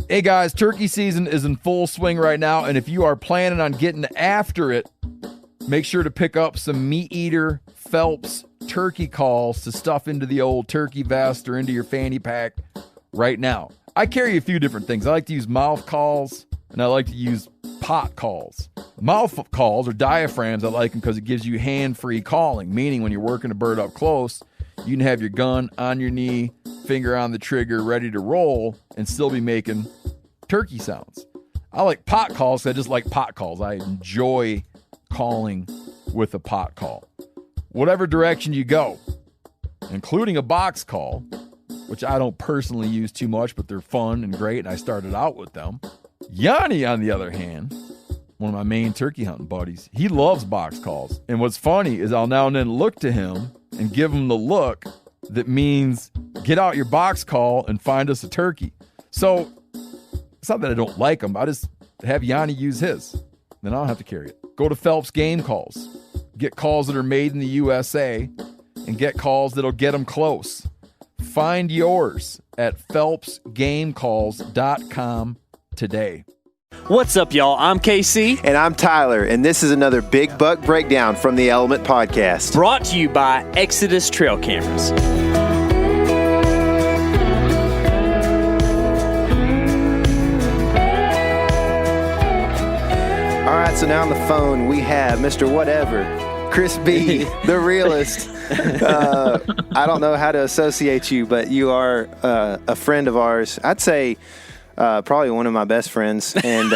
Hey guys, turkey season is in full swing right now, and if you are planning on getting after it, make sure to pick up some Meat Eater Phelps turkey calls to stuff into the old turkey vest or into your fanny pack right now. I carry a few different things. I like to use mouth calls, and I like to use pot calls. Mouth calls or diaphragms, I like them because it gives you hand-free calling, meaning when you're working a bird up close, you can have your gun on your knee, finger on the trigger, ready to roll, and still be making turkey sounds. I like pot calls because I just like pot calls. I enjoy calling with a pot call. Whatever direction you go, including a box call, which I don't personally use too much, but they're fun and great, and I started out with them. Yanni, on the other hand, one of my main turkey hunting buddies, he loves box calls. And what's funny is I'll now and then look to him and give him the look that means get out your box call and find us a turkey. So it's not that I don't like him. I just have Yanni use his. Then I don't have to carry it. Go to Phelps Game Calls. Get calls that are made in the USA and get calls that'll get them close. Find yours at phelpsgamecalls.com today. What's up, y'all? I'm KC. And I'm Tyler, and this is another Big Buck Breakdown from the Element Podcast. Brought to you by Exodus Trail Cameras. All right, so now on the phone we have Mr. Whatever, Chris B, the realist. I don't know how to associate you, but you are a friend of ours. I'd say probably one of my best friends, and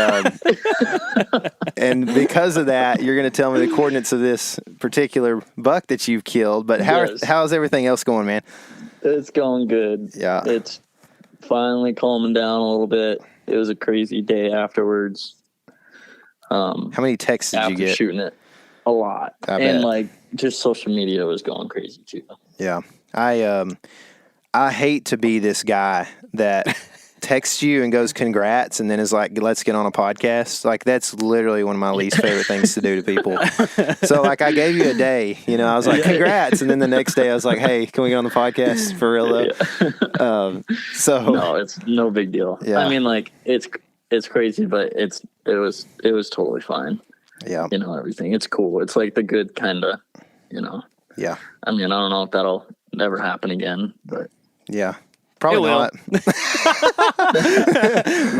and because of that, you're going to tell me the coordinates of this particular buck that you've killed. But how's everything else going, man? It's going good. Yeah, it's finally calming down a little bit. It was a crazy day afterwards. How many texts did you get? After shooting it, a lot, and like just social media was going crazy too. Yeah, I hate to be this guy that texts you and goes congrats and then is like, let's get on a podcast. Like, that's literally one of my least favorite things to do to people. So like, I gave you a day, I was like, congrats, and then the next day I was like, hey, can we get on the podcast for real though? Yeah. So no, it's no big deal. Yeah. I mean, like, it's crazy, but it was totally fine. Yeah. Everything. It's cool. It's like the good kind of, Yeah. I mean, I don't know if that'll ever happen again, but yeah. Probably not.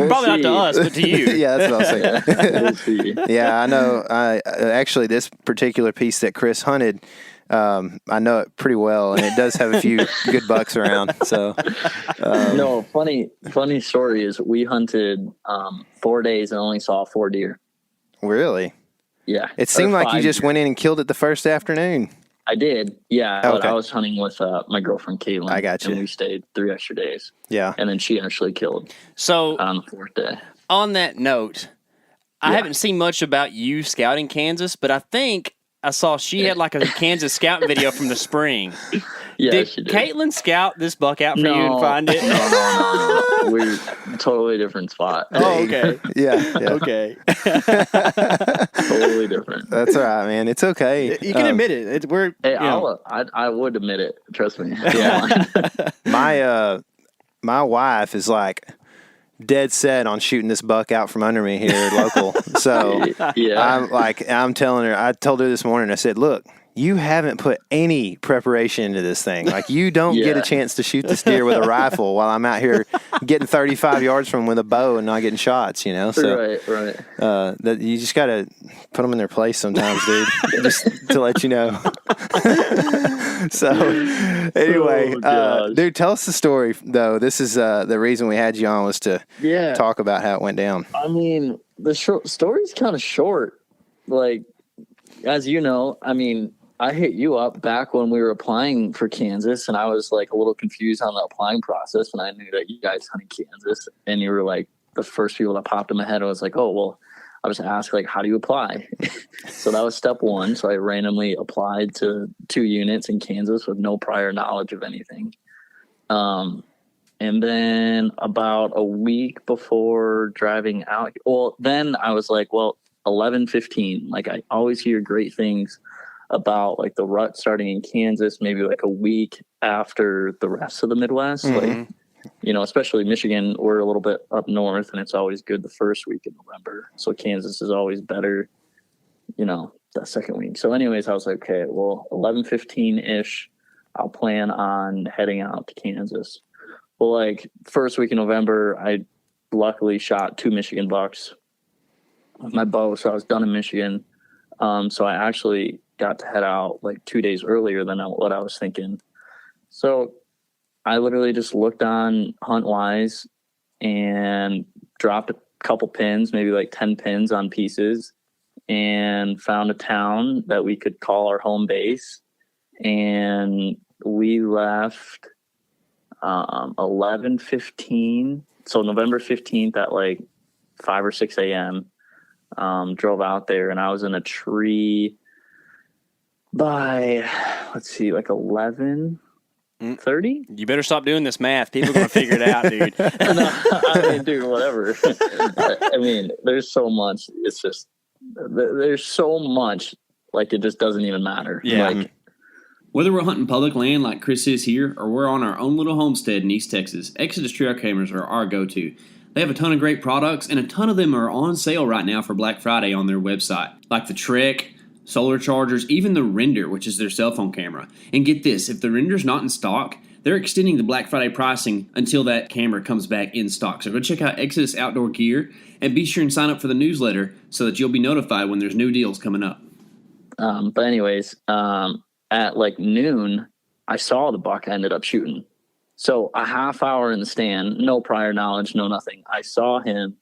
Probably not to us, but to you. Yeah, that's what I was saying. Yeah, I know. Actually, this particular piece that Chris hunted, I know it pretty well, and it does have a few good bucks around. So, no, funny story is we hunted 4 days and only saw 4 deer. Really? Yeah. It seemed like you just went in and killed it the first afternoon. I did, yeah. Okay. I was hunting with my girlfriend Caitlin. I got you. And we stayed 3 extra days. Yeah, and then she actually killed. So on the 4th day. On that note, I haven't seen much about you scouting Kansas, but I think I saw she had like a Kansas scouting video from the spring. Yeah, she did. Caitlin scout this buck out for you and find it? No. We're totally different spot. Oh, okay. Yeah. Okay. Totally different. That's all right, man. It's okay. You can admit it. I would admit it. Trust me. Yeah. My wife is like dead set on shooting this buck out from under me here local. So yeah. I'm telling her, I told her this morning, I said, look, you haven't put any preparation into this thing. Like, you don't get a chance to shoot this deer with a rifle while I'm out here getting 35 yards from him with a bow and not getting shots, So, right. That you just got to put them in their place sometimes, dude, just to let you know. So, anyway, dude, tell us the story, though. This is the reason we had you on, was to talk about how it went down. I mean, the story's kind of short. Like, as you know, I mean, I hit you up back when we were applying for Kansas, and I was like a little confused on the applying process, and I knew that you guys hunted Kansas, and you were like the first people that popped in my head. I was like, oh, well, I was asked, like, how do you apply? So that was step one. So I randomly applied to 2 units in Kansas with no prior knowledge of anything. And then about a week before driving out, then I was like, well, 11:15. Like, I always hear great things about like the rut starting in Kansas, maybe like a week after the rest of the Midwest. Mm-hmm. Like especially Michigan, we're a little bit up north, and it's always good the first week in November. So Kansas is always better, that second week. So anyways, I was like, okay, well, 11:15-ish, I'll plan on heading out to Kansas. Well, like first week in November, I luckily shot 2 Michigan bucks with my bow. So I was done in Michigan. So I actually got to head out like 2 days earlier than what I was thinking. So I literally just looked on HuntWise and dropped a couple pins, maybe like 10 pins on pieces, and found a town that we could call our home base. And we left 11:15. So November 15th at like 5 or 6 a.m. Drove out there, and I was in a tree by, like 11:30. You better stop doing this math. People are going to figure it out, dude. No, I mean, dude, whatever. I mean, there's so much. It's just, there's so much, like, it just doesn't even matter. Yeah. Like, whether we're hunting public land like Chris is here, or we're on our own little homestead in East Texas, Exodus trail cameras are our go-to. They have a ton of great products, and a ton of them are on sale right now for Black Friday on their website, like the Trek, solar chargers, even the Render, which is their cell phone camera. And get this, if the Render's not in stock, they're extending the Black Friday pricing until that camera comes back in stock. So go check out Exodus Outdoor Gear, and be sure and sign up for the newsletter so that you'll be notified when there's new deals coming up. but anyways, at like noon, I saw the buck I ended up shooting. So a half hour in the stand, no prior knowledge, no nothing. I saw him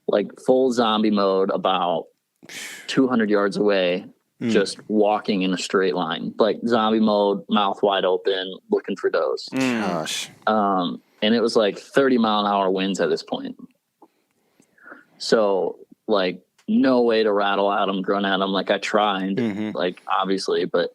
like full zombie mode about 200 yards away, just walking in a straight line, like zombie mode, mouth wide open, looking for does. Gosh. And it was like 30-mile-an-hour winds at this point. So like no way to rattle at him, grunt at him. Like I tried, like obviously, but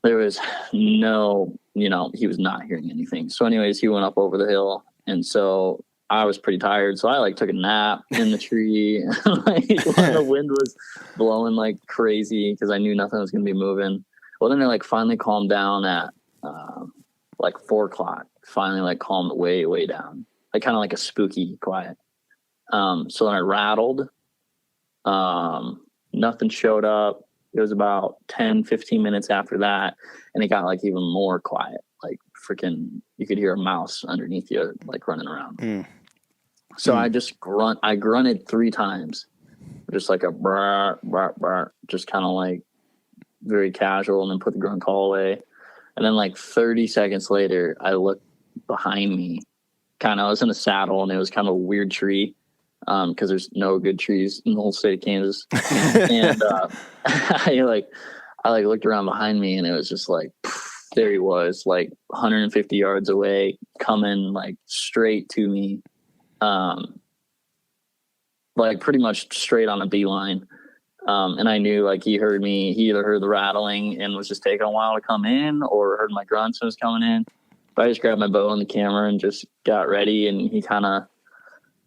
there was no, he was not hearing anything. So anyways, he went up over the hill. And so I was pretty tired. So I like took a nap in the tree like when the wind was blowing like crazy, because I knew nothing was going to be moving. Well, then it like finally calmed down at like 4 o'clock, finally like calmed way, way down, like kind of like a spooky quiet. So then I rattled, nothing showed up. It was about 10, 15 minutes after that, and it got like even more quiet. Like freaking, you could hear a mouse underneath you, like running around. So I just grunted 3 times, just like a brr, brr, brr, just kind of like very casual, and then put the grunt call away. And then like 30 seconds later, I looked behind me. I was in a saddle, and it was kind of a weird tree. Because there's no good trees in the whole state of Kansas. And I looked around behind me, and it was just like, there he was, like 150 yards away, coming like straight to me, like pretty much straight on a beeline. And I knew like he heard me. He either heard the rattling and was just taking a while to come in, or heard my grunts and was coming in. But I just grabbed my bow and the camera and just got ready, and he kind of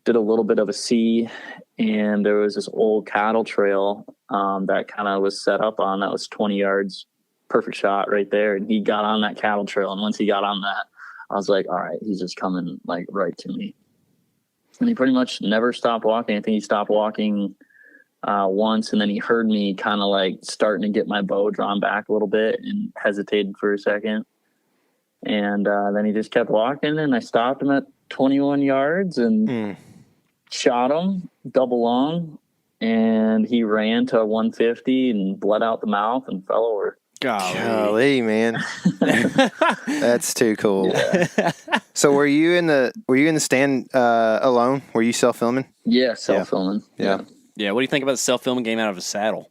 did a little bit of a C, and there was this old cattle trail that kind of was set up on, that was 20 yards, perfect shot right there. And he got on that cattle trail. And once he got on that, I was like, all right, he's just coming like right to me. And he pretty much never stopped walking. I think he stopped walking once, and then he heard me kind of like starting to get my bow drawn back a little bit, and hesitated for a second. And then he just kept walking, and I stopped him at 21 yards and shot him double long, and he ran to 150 and bled out the mouth and fell over. Golly, man. That's too cool. Yeah. So were you in the stand alone? Were you self-filming? Yeah, self-filming. Yeah. Yeah, what do you think about the self-filming game out of a saddle?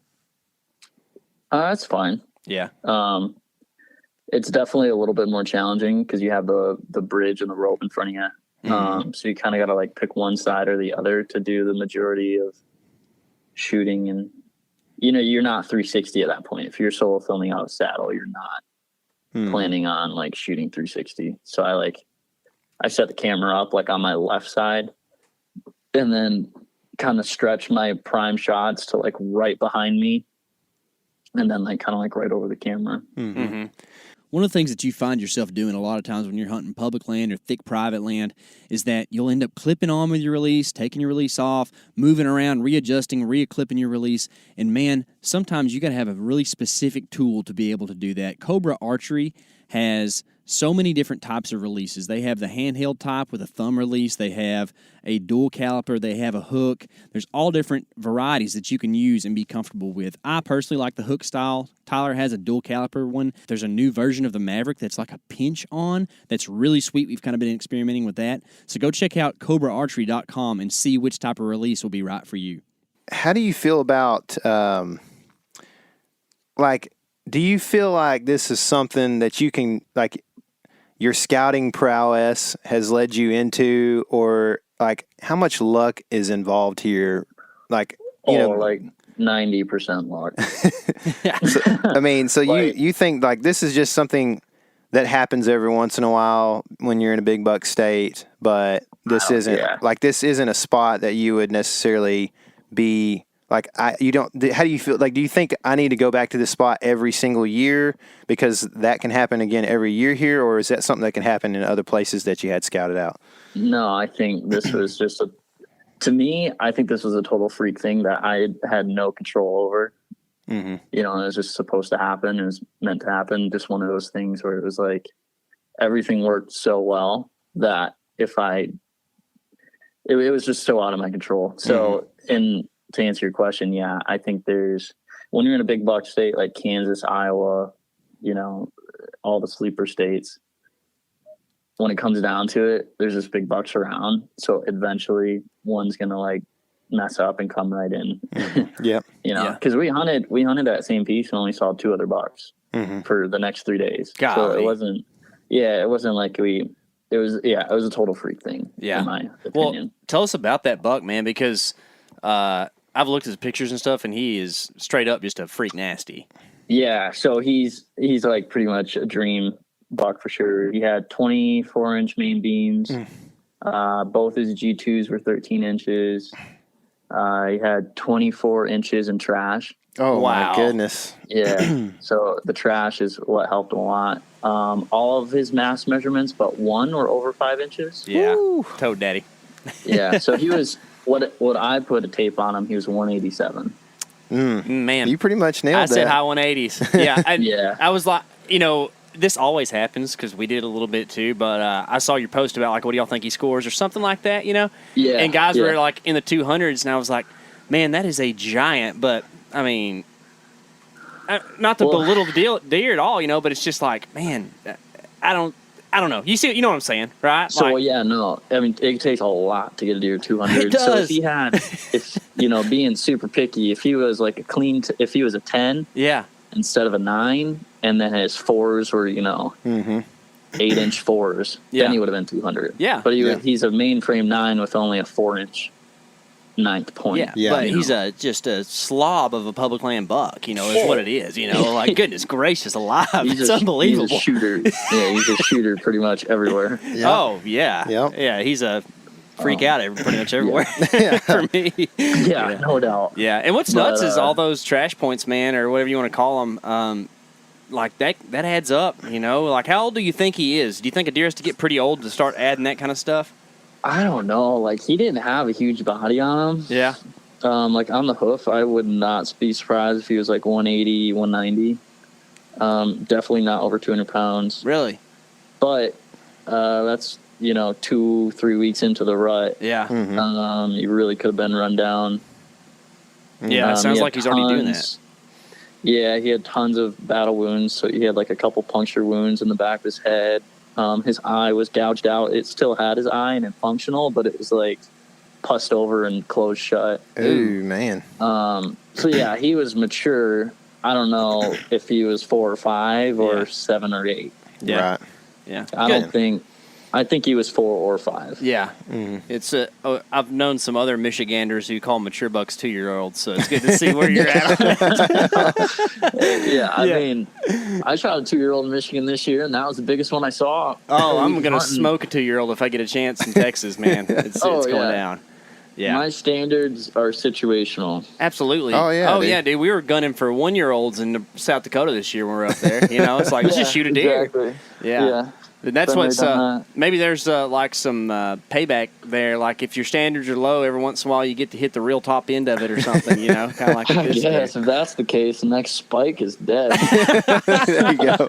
That's fine. Yeah. It's definitely a little bit more challenging because you have the bridge and the rope in front of you. So you kind of got to like pick one side or the other to do the majority of shooting. And, you're not 360 at that point. If you're solo filming out of saddle, you're not planning on like shooting 360. So I set the camera up like on my left side, and then kind of stretch my prime shots to like right behind me, and then like kind of like right over the camera. One of the things that you find yourself doing a lot of times when you're hunting public land or thick private land is that you'll end up clipping on with your release, taking your release off, moving around, readjusting, re-clipping your release. And man, sometimes you got to have a really specific tool to be able to do that. Cobra Archery has so many different types of releases. They have the handheld type with a thumb release. They have a dual caliper. They have a hook. There's all different varieties that you can use and be comfortable with. I personally like the hook style. Tyler has a dual caliper one. There's a new version of the Maverick that's like a pinch on that's really sweet. We've kind of been experimenting with that. So go check out cobraarchery.com and see which type of release will be right for you. How do you feel about, do you feel like this is something that you can, like, your scouting prowess has led you into, or like how much luck is involved here? Like, like 90% luck. So you think like this is just something that happens every once in a while when you're in a big buck state, but this isn't a spot that you would necessarily be like, how do you feel? Like, do you think I need to go back to this spot every single year because that can happen again every year here? Or is that something that can happen in other places that you had scouted out? No, I think this was just to me, I think this was a total freak thing that I had no control over. Mm-hmm. It was just supposed to happen. It was meant to happen. Just one of those things where it was like, everything worked so well that it was just so out of my control. So, to answer your question, yeah, I think when you're in a big buck state like Kansas, Iowa, all the sleeper states, when it comes down to it, there's just big bucks around. So eventually one's going to like mess up and come right in. Yep. Cause we hunted that same piece and only saw 2 other bucks for the next 3 days. Golly. So it wasn't like it was a total freak thing. Yeah. In my opinion. Well, tell us about that buck, man, because, I've looked at his pictures and stuff, and he is straight up just a freak nasty. Yeah, so he's like pretty much a dream buck for sure. He had 24-inch main beams. Both his G2s were 13 inches. He had 24 inches in trash. Oh, wow. My goodness. Yeah, so the trash is what helped a lot. All of his mass measurements, but one were over 5 inches. Yeah, Toad Daddy. Yeah, so he was... What I put a tape on him, he was 187. Man, you pretty much nailed that. I said high 180s. Yeah, yeah. I was like, this always happens because we did a little bit too. But I saw your post about like, what do y'all think he scores or something like that, Yeah. And guys were like in the 200s, and I was like, man, that is a giant. But I mean, not to belittle the deer at all, but it's just like, man, I don't know. You know what I'm saying, right? So I mean, it takes a lot to get a deer 200. It does. So if he had, being super picky, if he was like if he was a 10, instead of a 9, and then his 4s were 8-inch 4s, then he would have been 200. Yeah, but he's a mainframe 9 with only a 4-inch 9th point. Yeah. But he's just a slob of a public land buck, is what it is, like goodness gracious alive. It's unbelievable. He's a shooter. He's a shooter pretty much everywhere. Yeah. Oh, yeah. Yep. Yeah, he's a freak out pretty much everywhere for me. Yeah, no doubt. Yeah, and what's nuts is all those trash points, man, or whatever you want to call them, like that adds up, Like, how old do you think he is? Do you think a deer has to get pretty old to start adding that kind of stuff? I don't know. Like, he didn't have a huge body on him. Yeah. Like, on the hoof, I would not be surprised if he was like 180, 190. Definitely not over 200 pounds. Really? But that's, 2-3 weeks into the rut. Yeah. He really could have been run down. Yeah, it sounds like he's already doing that. Yeah, he had tons of battle wounds. So he had like a couple puncture wounds in the back of his head. His eye was gouged out. It still had his eye and it functional, but it was like pussed over and closed shut. Ooh, man. So yeah, he was mature. I don't know if he was 4 or 5 or 7 or 8. Yeah. Right. Yeah. I think he was 4 or 5. Yeah. It's I've known some other Michiganders who call mature bucks 2-year-olds, so it's good to see where you're at. I mean, I shot a 2-year-old in Michigan this year, and that was the biggest one I saw. Oh, I'm going to smoke a 2-year-old if I get a chance in Texas, man. It's going down. Yeah. My standards are situational. Absolutely. Oh, yeah, dude. Yeah, dude. We were gunning for 1-year-olds in South Dakota this year when we were up there. You know, it's like, let's just shoot a deer. Exactly. Yeah. And that's Been what's there, done that. maybe there's like some payback there. Like if your standards are low, every once in a while you get to hit the real top end of it or something. You know, kind of like this deer. Yes, if that's the case, the next spike is dead. There you go.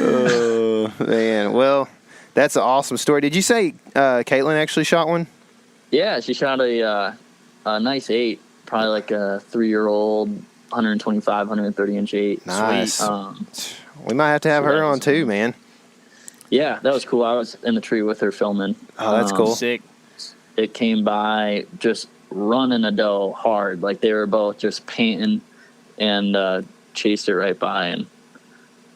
Oh, man. Well, that's an awesome story. Did you say Caitlin actually shot one? Yeah, she shot a nice 8, probably like a 3-year-old, 125, 130-inch 8. Nice. Sweet. We might have to have her on too, man. Yeah, that was cool. I was in the tree with her filming. Oh, that's cool. Sick. It came by just running a doe hard. Like they were both just panting and chased it right by and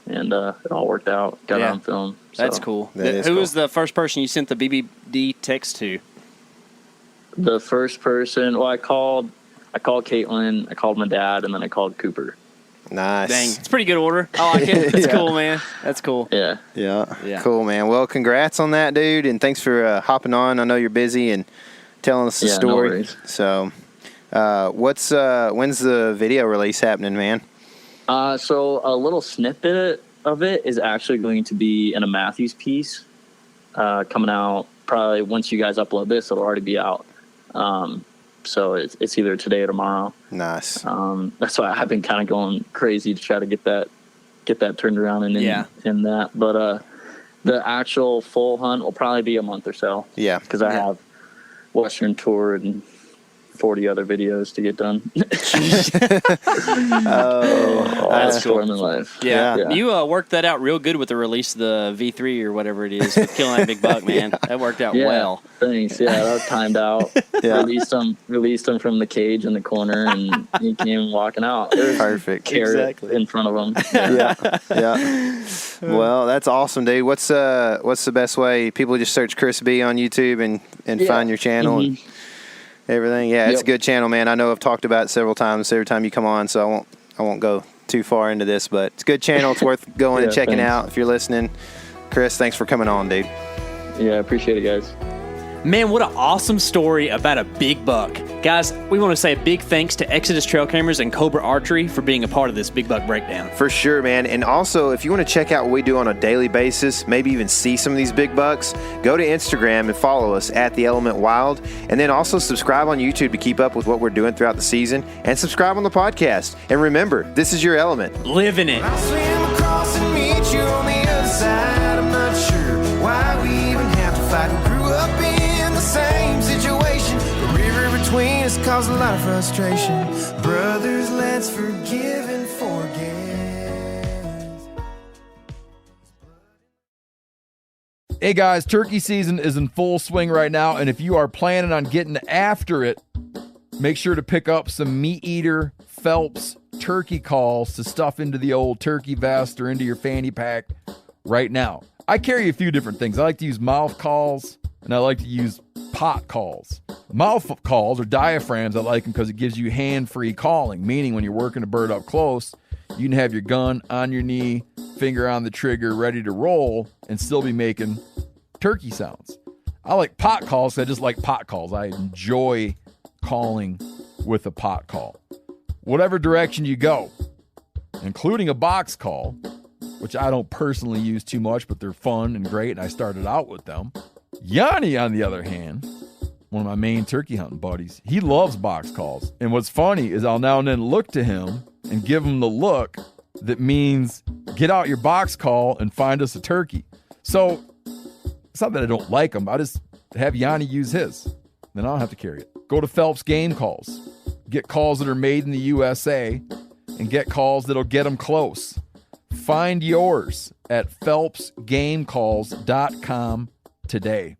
it all worked out. Got it on film. So. That's cool. That Who cool. was the first person you sent the BBD text to? The first person, well, I called Caitlin, I called my dad, and then I called Cooper. Nice. Dang, it's a pretty good order. I like it. That's cool, man. That's cool. Yeah. Yeah. Cool, man. Well, congrats on that, dude, and thanks for hopping on. I know you're busy and telling us the Yeah, no story. worries. So, when's the video release happening, man? So a little snippet of it is actually going to be in a Matthews piece coming out probably once you guys upload this, it'll already be out. So it's either today or tomorrow. Nice. That's why I've been kind of going crazy to try to get that turned around and in that. But the actual full hunt will probably be a month or so. Yeah. Because I have Western Tour and 40 other videos to get done. That's cool. In life. Yeah. You worked that out real good with the release of the V3 or whatever it is with killing that big buck, man. That worked out well. Thanks. Yeah, that was timed out. Released him from the cage in the corner, and he came walking out. Perfect. Carrot in front of him. Yeah. Well, that's awesome, dude. What's the best way? People just search Chris B on YouTube and find your channel and everything. Yeah, it's a good channel, man. I know I've talked about it several times every time you come on, so I won't go too far into this, but it's a good channel. It's worth going and checking out if you're listening. Chris, thanks for coming on, dude. Yeah, I appreciate it, guys. Man, what an awesome story about a big buck. Guys, we want to say a big thanks to Exodus Trail Cameras and Cobra Archery for being a part of this big buck breakdown. For sure, man. And also, if you want to check out what we do on a daily basis, maybe even see some of these big bucks, go to Instagram and follow us at The Element Wild. And then also subscribe on YouTube to keep up with what we're doing throughout the season. And subscribe on the podcast. And remember, this is your element. Live in it. I'll swim across and meet you on the other side. I'm not sure why we even have to fight. We grew up in the same situation. The river between us caused a lot of frustration. Brothers, let's forgive and forget. Hey guys, turkey season is in full swing right now, and if you are planning on getting after it, make sure to pick up some Meat Eater Phelps turkey calls to stuff into the old turkey vest or into your fanny pack right now. I carry a few different things. I like to use mouth calls, and I like to use pot calls. Mouth calls or diaphragms, I like them because it gives you hand-free calling, meaning when you're working a bird up close, you can have your gun on your knee, finger on the trigger, ready to roll, and still be making turkey sounds. I like pot calls. I just like pot calls. I enjoy calling with a pot call. Whatever direction you go, including a box call, which I don't personally use too much, but they're fun and great, and I started out with them. Yanni, on the other hand, one of my main turkey hunting buddies, he loves box calls. And what's funny is I'll now and then look to him and give him the look that means get out your box call and find us a turkey. So it's not that I don't like them. I just have Yanni use his. Then I don't have to carry it. Go to Phelps Game Calls. Get calls that are made in the USA and get calls that'll get them close. Find yours at phelpsgamecalls.com today.